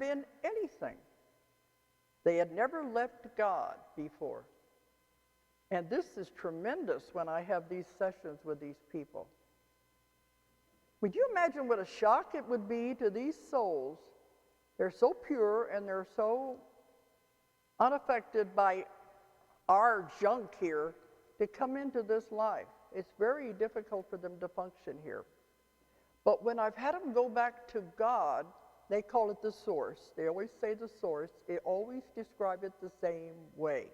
been anything. They had never left God before. And this is tremendous when I have these sessions with these people. Would you imagine what a shock it would be to these souls? They're so pure and they're so unaffected by our junk here to come into this life. It's very difficult for them to function here. But when I've had them go back to God, they call it the source. They always say the source. They always describe it the same way.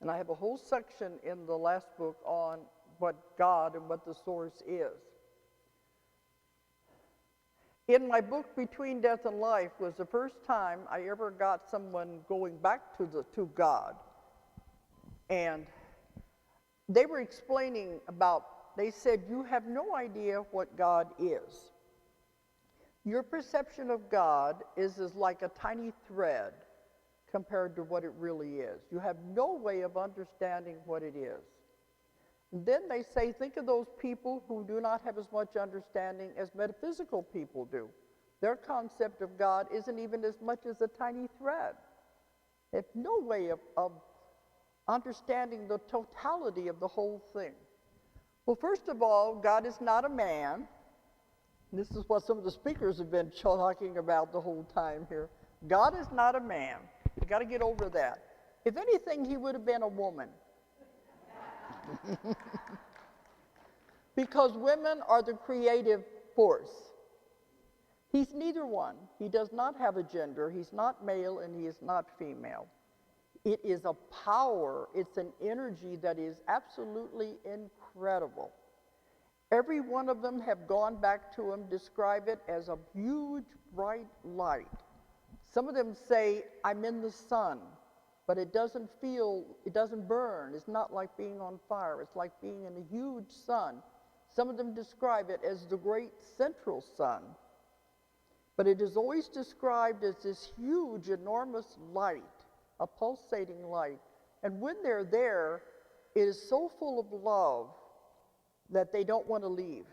And I have a whole section in the last book on what God and what the source is. In my book, Between Death and Life, was the first time I ever got someone going back to God. And they were explaining about, they said, you have no idea what God is. Your perception of God is like a tiny thread compared to what it really is. You have no way of understanding what it is. And then they say, think of those people who do not have as much understanding as metaphysical people do. Their concept of God isn't even as much as a tiny thread. They have no way of understanding the totality of the whole thing. Well, first of all, God is not a man. This is what some of the speakers have been talking about the whole time here. God is not a man. You got to get over that. If anything, he would have been a woman. Because women are the creative force. He's neither one. He does not have a gender. He's not male and he is not female. It is a power. It's an energy that is absolutely incredible. Every one of them have gone back to him, describe it as a huge, bright light. Some of them say, I'm in the sun, but it doesn't burn. It's not like being on fire. It's like being in a huge sun. Some of them describe it as the great central sun. But it is always described as this huge, enormous light, a pulsating light. And when they're there, it is so full of love that they don't want to leave.